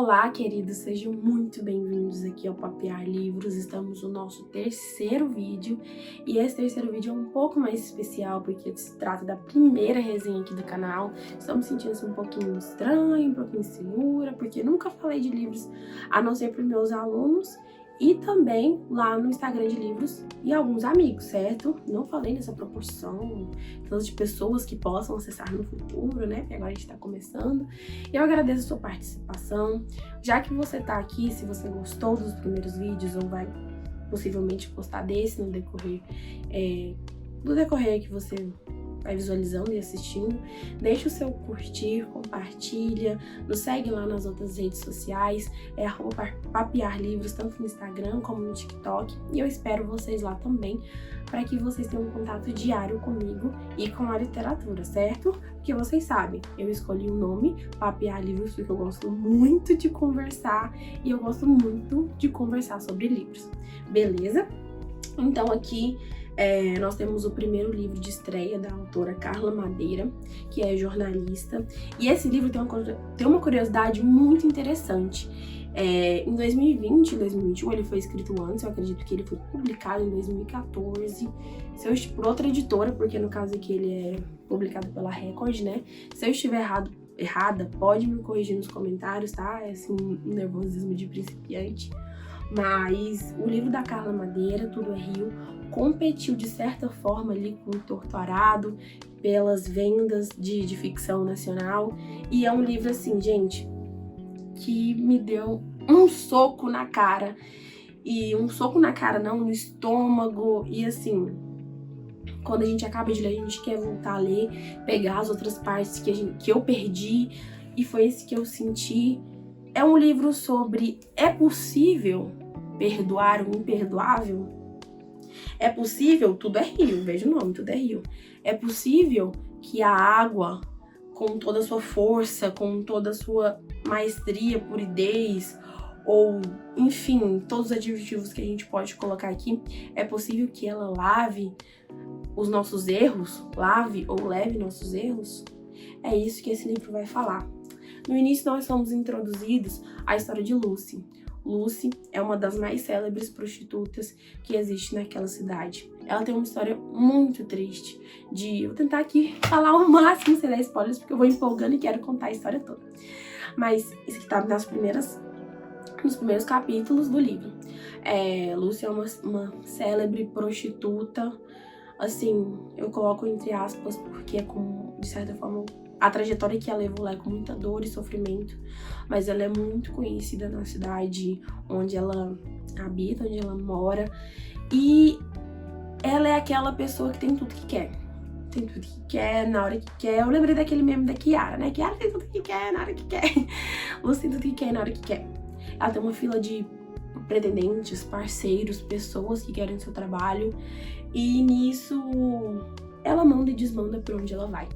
Olá, queridos, sejam muito bem-vindos aqui ao Papear Livros. Estamos no nosso terceiro vídeo e esse terceiro vídeo é um pouco mais especial porque se trata da primeira resenha aqui do canal. Estou me sentindo assim, um pouquinho estranha, um pouquinho insegura, porque nunca falei de livros a não ser para meus alunos e também lá no Instagram de livros e alguns amigos, certo? Não falei nessa proporção, tanto de pessoas que possam acessar no futuro, né? Porque agora a gente tá começando. Eu agradeço a sua participação. Já que você tá aqui, se você gostou dos primeiros vídeos ou vai possivelmente gostar desse no decorrer, do decorrer que você vai visualizando e assistindo, deixa o seu curtir, compartilha, nos segue lá nas outras redes sociais, @papearlivros, tanto no Instagram como no TikTok, e eu espero vocês lá também, para que vocês tenham um contato diário comigo e com a literatura, certo? Porque vocês sabem, eu escolhi o nome Papear Livros porque eu gosto muito de conversar e eu gosto muito de conversar sobre livros, beleza? Então aqui nós temos o primeiro livro de estreia da autora Carla Madeira, que é jornalista, e esse livro tem uma curiosidade muito interessante. Em 2020 e 2021 ele foi escrito antes, eu acredito que ele foi publicado em 2014, por outra editora, porque no caso aqui ele é publicado pela Record, né? Se eu estiver errada, pode me corrigir nos comentários, tá? É assim, um nervosismo de principiante. Mas o livro da Carla Madeira, Tudo é Rio, competiu de certa forma ali com o Torturado pelas vendas de ficção nacional. E é um livro assim, gente, que me deu um soco na cara. E um soco na cara não, no estômago. E assim, quando a gente acaba de ler, a gente quer voltar a ler, pegar as outras partes que eu perdi. E foi esse que eu senti. É um livro sobre é possível perdoar o imperdoável? É possível, tudo é rio, veja o nome, tudo é rio. É possível que a água, com toda a sua força, com toda a sua maestria, puridez, ou enfim, todos os adjetivos que a gente pode colocar aqui, é possível que ela lave os nossos erros, lave ou leve nossos erros? É isso que esse livro vai falar. No início nós somos introduzidos à história de Lucy. Lucy é uma das mais célebres prostitutas que existe naquela cidade. Ela tem uma história muito triste. Vou tentar aqui falar o máximo sem dar spoilers, porque eu vou empolgando e quero contar a história toda. Mas isso aqui tá nos primeiros capítulos do livro. Lucy é uma célebre prostituta. Assim, eu coloco entre aspas, porque é como, de certa forma, a trajetória que ela levou lá é com muita dor e sofrimento, mas ela é muito conhecida na cidade onde ela habita, onde ela mora, e ela é aquela pessoa que tem tudo que quer. Tem tudo que quer, na hora que quer. Eu lembrei daquele meme da Kiara, né? Kiara tem tudo que quer, na hora que quer. Lucy tem tudo que quer, na hora que quer. Ela tem uma fila de pretendentes, parceiros, pessoas que querem seu trabalho, e nisso ela manda e desmanda por onde ela vai.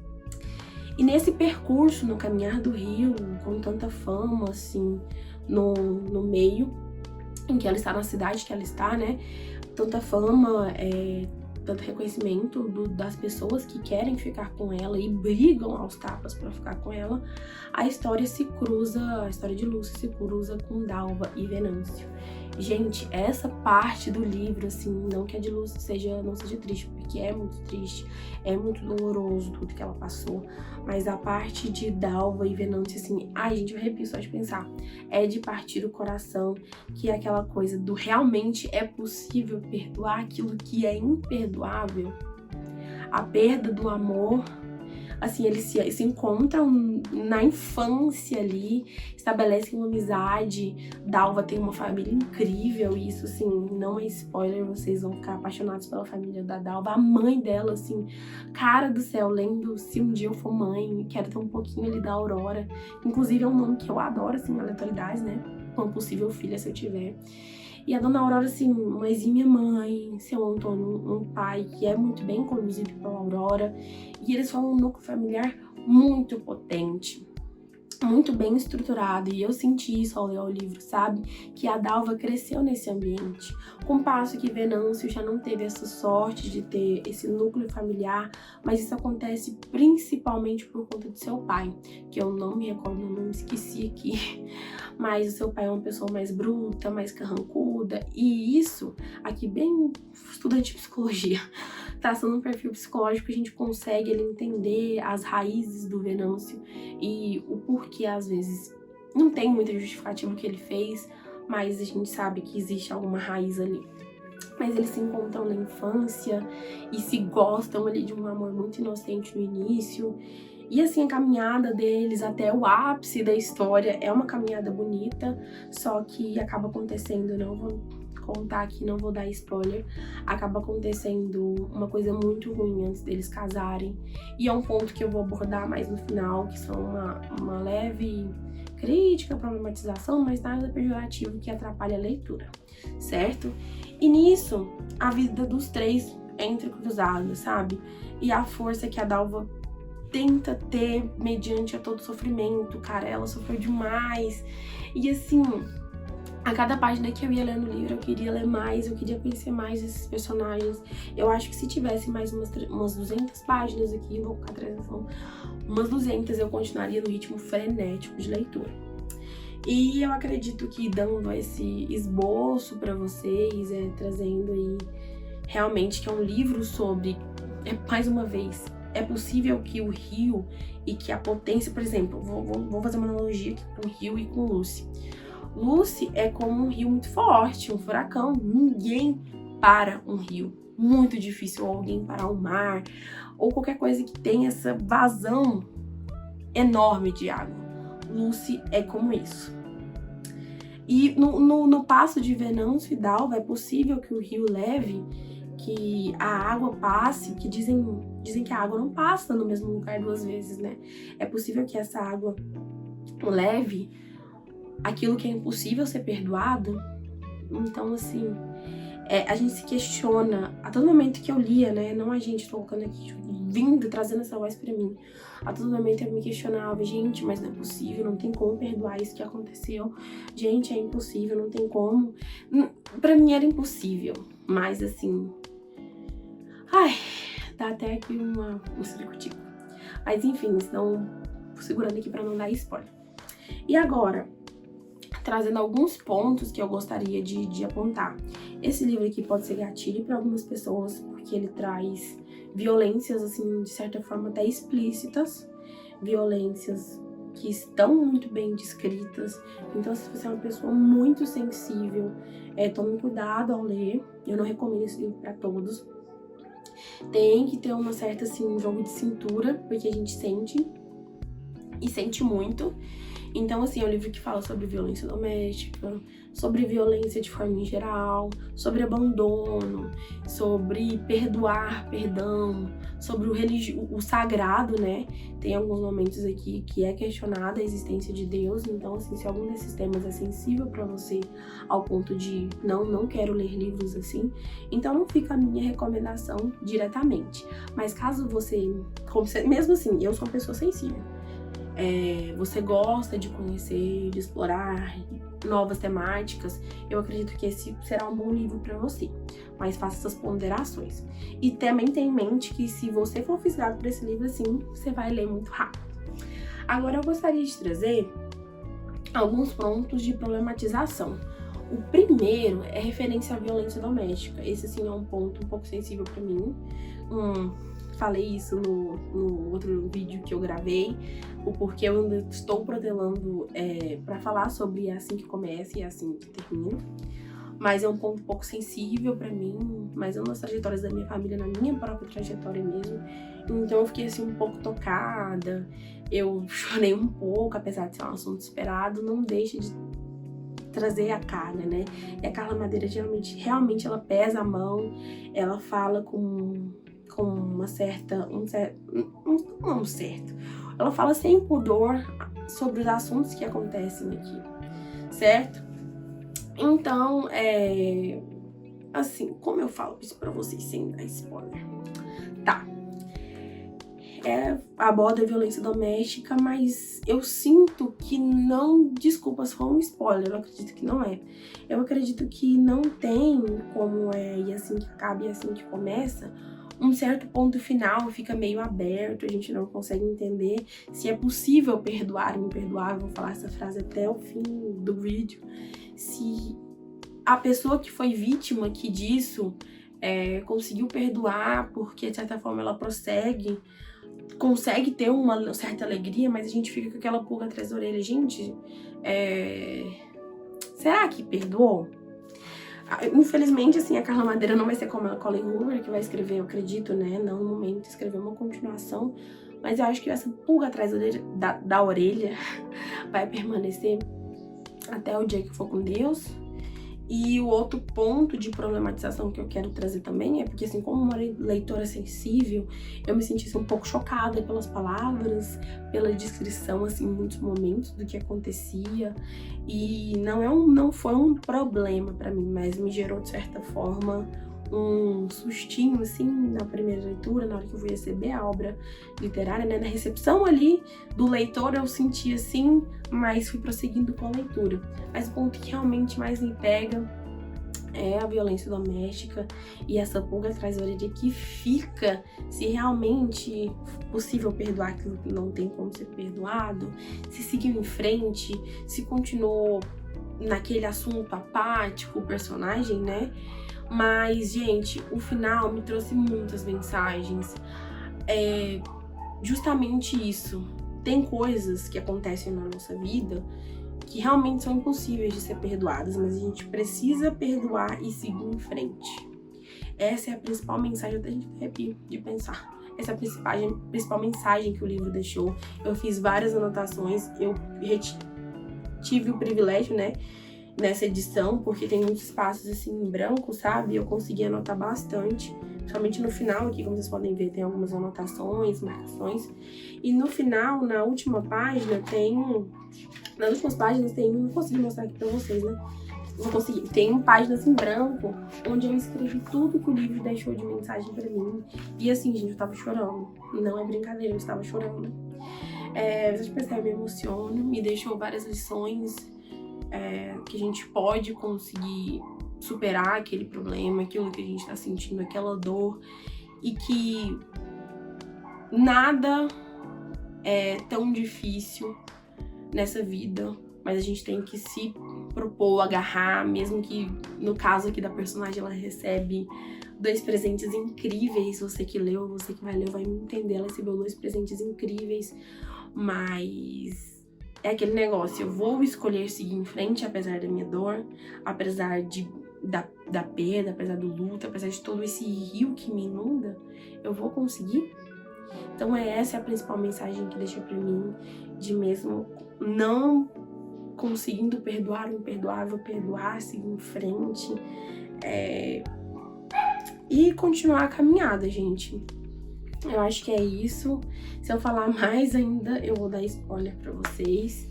E nesse percurso, no caminhar do rio, com tanta fama, assim, no meio em que ela está, na cidade que ela está, né? Tanta fama, tanto reconhecimento das pessoas que querem ficar com ela e brigam aos tapas para ficar com ela, a história de Lucy se cruza com Dalva e Venâncio. Gente, essa parte do livro, assim, não que a de Lucy não seja triste, porque é muito triste, é muito doloroso tudo que ela passou, mas a parte de Dalva e Venâncio, assim, ai gente, eu arrepio só de pensar, é de partir o coração, que é aquela coisa do realmente é possível perdoar aquilo que é imperdoável, a perda do amor. Assim, eles se encontram na infância ali, estabelecem uma amizade. Dalva tem uma família incrível, e isso, assim, não é spoiler, vocês vão ficar apaixonados pela família da Dalva. A mãe dela, assim, cara do céu, lendo Se Um Dia Eu For Mãe, quero ter um pouquinho ali da Aurora. Inclusive é um nome que eu adoro, assim, aleatoriedades, né? Uma possível filha, se eu tiver. E a Dona Aurora, assim, uma exímia mãe, seu Antônio, um pai que é muito bem conduzido pela Aurora. E eles formam um núcleo familiar muito potente. muito bem estruturado, e eu senti isso ao ler o livro, sabe? Que a Dalva cresceu nesse ambiente, com o passo que Venâncio já não teve essa sorte de ter esse núcleo familiar, mas isso acontece principalmente por conta do seu pai, que eu não me recordo, não me esqueci aqui, mas o seu pai é uma pessoa mais bruta, mais carrancuda, e isso, aqui bem estudante de psicologia, traçando um perfil psicológico, a gente consegue entender as raízes do Venâncio e o porquê, às vezes, não tem muita justificativa o que ele fez, mas a gente sabe que existe alguma raiz ali. Mas eles se encontram na infância e se gostam ali de um amor muito inocente no início. E assim, a caminhada deles até o ápice da história é uma caminhada bonita, só que acaba acontecendo, não vou contar aqui, não vou dar spoiler, acaba acontecendo uma coisa muito ruim antes deles casarem, e é um ponto que eu vou abordar mais no final, que são uma leve crítica, problematização, mas nada pejorativo que atrapalha a leitura, certo? E nisso, a vida dos três é entrecruzada, sabe? E a força que a Dalva tenta ter mediante a todo sofrimento, cara, ela sofreu demais, e assim, a cada página que eu ia lendo o livro, eu queria ler mais, eu queria conhecer mais esses personagens. Eu acho que se tivesse mais umas 200 páginas aqui, vou colocar atenção, umas 200, eu continuaria no ritmo frenético de leitura. E eu acredito que dando esse esboço para vocês, trazendo aí realmente que é um livro sobre, mais uma vez, é possível que o rio e que a potência, por exemplo, vou fazer uma analogia aqui com o rio e com Lucy. Lucy é como um rio muito forte, um furacão. Ninguém para um rio. Muito difícil alguém parar um mar ou qualquer coisa que tenha essa vazão enorme de água. Lucy é como isso. E no passo de Venâncio e Dalva é possível que o rio leve, que a água passe, que dizem que a água não passa no mesmo lugar duas vezes, né? É possível que essa água leve aquilo que é impossível ser perdoado. Então, assim, a gente se questiona, a todo momento que eu lia, né, não a gente, tô colocando aqui, vindo, trazendo essa voz pra mim, a todo momento eu me questionava, gente, mas não é possível, não tem como perdoar isso que aconteceu, gente, é impossível, não tem como. Pra mim era impossível, mas assim, dá até aqui um circo-tico. Mas enfim, estão segurando aqui pra não dar spoiler. E agora, trazendo alguns pontos que eu gostaria de apontar. Esse livro aqui pode ser gatilho para algumas pessoas, porque ele traz violências, assim, de certa forma até explícitas, violências que estão muito bem descritas. Então, se você é uma pessoa muito sensível, tome cuidado ao ler. Eu não recomendo esse livro para todos. Tem que ter uma certa, assim, um jogo de cintura, porque a gente sente, e sente muito. Então, assim, é um livro que fala sobre violência doméstica, sobre violência de forma em geral, sobre abandono, sobre perdoar, perdão, sobre o sagrado, né? Tem alguns momentos aqui que é questionada a existência de Deus. Então, assim, se algum desses temas é sensível para você ao ponto de não quero ler livros assim, então não fica a minha recomendação diretamente. Mas caso você, mesmo assim, eu sou uma pessoa sensível, você gosta de conhecer, de explorar novas temáticas, eu acredito que esse será um bom livro para você, mas faça essas ponderações. E também tenha em mente que se você for fisgado por esse livro assim, você vai ler muito rápido. Agora eu gostaria de trazer alguns pontos de problematização. O primeiro é referência à violência doméstica. Esse assim é um ponto um pouco sensível para mim. Falei isso no outro vídeo que eu gravei, o porquê eu ainda estou protelando para falar sobre assim que começa e assim que termina. Mas é um ponto um pouco sensível para mim, mas não nas trajetórias da minha família, na minha própria trajetória mesmo. Então eu fiquei assim um pouco tocada, eu chorei um pouco, apesar de ser um assunto esperado, não deixa de trazer a Carla, né? E a Carla Madeira realmente ela pesa a mão, ela fala com uma certa, ela fala sem pudor sobre os assuntos que acontecem aqui, certo? Então, assim, como eu falo isso pra vocês sem dar spoiler? Tá. aborda a violência doméstica, mas eu sinto que não... Desculpa se for um spoiler, eu acredito que não é. Eu acredito que não tem como e assim que acaba e assim que começa, um certo ponto final, fica meio aberto, a gente não consegue entender se é possível perdoar o imperdoável. Vou falar essa frase até o fim do vídeo. Se a pessoa que foi vítima aqui disso conseguiu perdoar, porque de certa forma ela consegue ter uma certa alegria, mas a gente fica com aquela pulga atrás da orelha. Gente, será que perdoou? Infelizmente, assim, a Carla Madeira não vai ser como a Colleen Hoover, que vai escrever, eu acredito, né, não no momento, escrever uma continuação, mas eu acho que essa pulga atrás da orelha vai permanecer até o dia que for com Deus. E o outro ponto de problematização que eu quero trazer também é porque, assim, como uma leitora sensível, eu me senti assim, um pouco chocada pelas palavras, pela descrição, assim, em muitos momentos do que acontecia. E não foi um problema pra mim, mas me gerou, de certa forma, um sustinho, assim, na primeira leitura, na hora que eu fui receber a obra literária, né, na recepção ali do leitor eu senti assim, mas fui prosseguindo com a leitura. Mas o ponto que realmente mais me pega é a violência doméstica e essa pulga atrás da orelha que fica, se realmente possível perdoar aquilo que não tem como ser perdoado, se seguiu em frente, se continuou naquele assunto apático, o personagem, né? Mas, gente, o final me trouxe muitas mensagens. Justamente isso. Tem coisas que acontecem na nossa vida que realmente são impossíveis de ser perdoadas, mas a gente precisa perdoar e seguir em frente. Essa é a principal mensagem, até a gente arrepia de pensar. Essa é a principal mensagem que o livro deixou. Eu fiz várias anotações, eu tive o privilégio, né, nessa edição, porque tem muitos espaços assim em branco, sabe? Eu consegui anotar bastante, principalmente no final aqui, como vocês podem ver, tem algumas anotações, marcações. E no final, na última página, nas últimas páginas não consegui mostrar aqui pra vocês, né? Não consegui. Tem páginas em branco, onde eu escrevi tudo que o livro deixou de mensagem pra mim. E assim, gente, eu tava chorando. Não é brincadeira, eu estava chorando. Vocês percebem, me emociono, me deixou várias lições, que a gente pode conseguir superar aquele problema, aquilo que a gente tá sentindo, aquela dor, e que nada é tão difícil nessa vida, mas a gente tem que se propor, agarrar, mesmo que no caso aqui da personagem ela recebe 2 presentes incríveis. Você que leu, você que vai ler vai me entender, ela recebeu 2 presentes incríveis, mas é aquele negócio, eu vou escolher seguir em frente apesar da minha dor, apesar da perda, apesar do luto, apesar de todo esse rio que me inunda, eu vou conseguir. Então essa é a principal mensagem que deixa pra mim, de mesmo não conseguindo perdoar o imperdoável, perdoar, seguir em frente e continuar a caminhada, gente. Eu acho que é isso. Se eu falar mais ainda, eu vou dar spoiler pra vocês.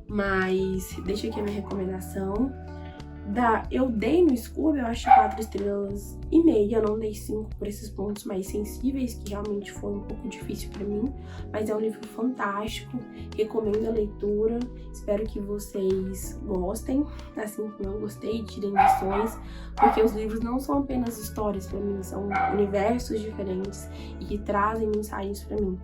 Mas deixa aqui a minha recomendação. Eu dei no Scooby, eu acho 4,5 estrelas. Eu não dei 5 por esses pontos mais sensíveis, que realmente foi um pouco difícil pra mim. Mas é um livro fantástico, recomendo a leitura. Espero que vocês gostem, assim como eu gostei, tirem lições. Porque os livros não são apenas histórias pra mim, são universos diferentes e que trazem mensagens pra mim.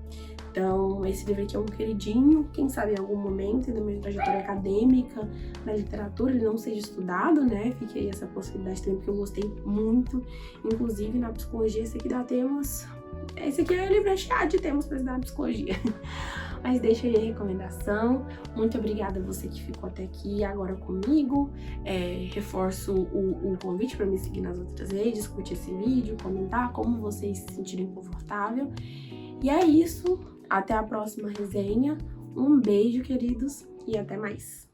Então, esse livro aqui é um queridinho, quem sabe em algum momento da minha trajetória acadêmica, na literatura, ele não seja estudado, né? Fique aí essa possibilidade também, porque eu gostei muito. Inclusive, na psicologia, esse aqui dá temas... Esse aqui é o livro recheado de temas para estudar na psicologia. Mas deixa aí a recomendação. Muito obrigada a você que ficou até aqui agora comigo. Reforço o convite para me seguir nas outras redes, curtir esse vídeo, comentar como vocês se sentirem confortável. E é isso. Até a próxima resenha. Um beijo, queridos, e até mais.